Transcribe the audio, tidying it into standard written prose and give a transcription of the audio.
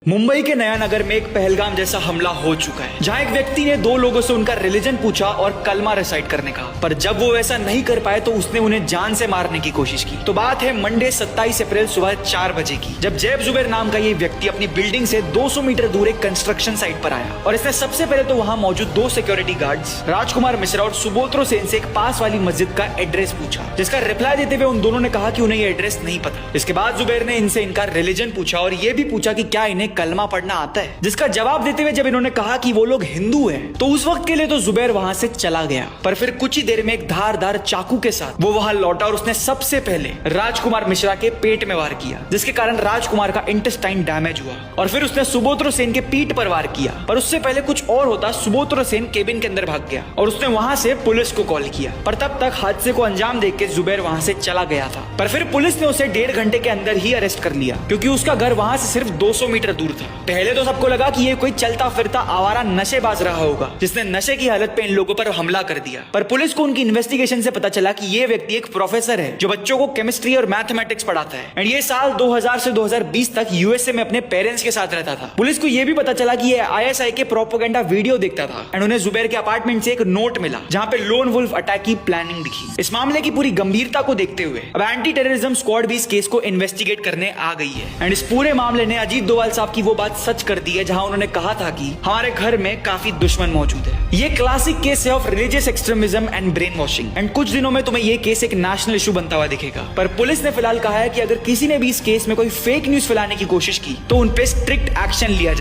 मुंबई के नया नगर में एक पहलगाम जैसा हमला हो चुका है, जहां एक व्यक्ति ने दो लोगों से उनका रिलीजन पूछा और कलमा रिसाइट करने का, पर जब वो वैसा नहीं कर पाए तो उसने उन्हें जान से मारने की कोशिश की। तो बात है मंडे 27 अप्रैल सुबह 4 बजे की, जब जैब जुबैर नाम का ये व्यक्ति अपनी बिल्डिंग से 200 मीटर दूर एक कंस्ट्रक्शन साइट पर आया और इसने सबसे पहले तो वहां मौजूद दो सिक्योरिटी गार्ड्स राजकुमार मिश्रा और सुबोत्रो सेन से एक पास वाली मस्जिद का एड्रेस पूछा, जिसका रिप्लाई देते हुए उन दोनों ने कहा कि उन्हें ये एड्रेस नहीं पता। इसके बाद जुबैर ने इनसे इनका रिलीजन पूछा और ये भी पूछा कि क्या इन्हें कलमा पढ़ना आता है, जिसका जवाब देते हुए जब इन्होंने कहा कि वो लोग हिंदू हैं, तो उस वक्त के लिए तो जुबैर वहां से चला गया। पर फिर कुछ ही देर में एक धारदार चाकू के साथ वो वहां लौटा और उसने सबसे पहले राजकुमार मिश्रा के पेट में वार किया, जिसके कारण राजकुमार का इंटेस्टाइन डैमेज हुआ। और फिर उसने सुबोत्रो सेन के पीठ पर वार किया, पर उससे पहले कुछ और होता सुबोत्रो सेन केबिन के अंदर भाग गया और उसने वहां से पुलिस को कॉल किया। पर तब तक हादसे को अंजाम देख के जुबैर वहां से चला गया था। पर फिर पुलिस ने उसे 1.5 घंटे के अंदर ही अरेस्ट कर लिया, क्योंकि उसका घर वहां से सिर्फ 200 मीटर दूर था। पहले तो सबको लगा कि ये कोई चलता फिरता आवारा नशेबाज रहा होगा, जिसने नशे की हालत पे इन लोगों पर हमला कर दिया। पर पुलिस को उनकी इन्वेस्टिगेशन से पता चला कि ये व्यक्ति एक प्रोफेसर है जो बच्चों को केमिस्ट्री और मैथमेटिक्स पढ़ाता है, एंड ये साल 2000 से 2020 तक यूएसए में अपने पेरेंट्स के साथ रहता था। पुलिस को यह भी पता चला कि ये आईएसआई के प्रोपेगेंडा वीडियो देखता था, एंड उन्हें जुबैर के अपार्टमेंट से एक नोट मिला जहां पे लोन वुल्फ अटैक की प्लानिंग दिखी। इस मामले की पूरी गंभीरता को देखते हुए अब एंटी टेररिज्म स्क्वाड भी इस केस को इन्वेस्टिगेट करने आ गई है, एंड इस पूरे मामले ने अजीत डोभाल साहब की वो बात सच कर दी है जहां उन्होंने कहा था कि हमारे घर में काफी दुश्मन मौजूद है। ये क्लासिक केस है of religious extremism and brain washing, and कुछ दिनों में तुम्हें ये केस एक नेशनल इशू बनता हुआ दिखेगा। पर पुलिस ने फिलहाल कहा है कि अगर किसी ने भी इस केस में कोई फेक न्यूज फैलाने की कोशिश की तो उन पे स्ट्रिक्ट एक्शन लिया जाए।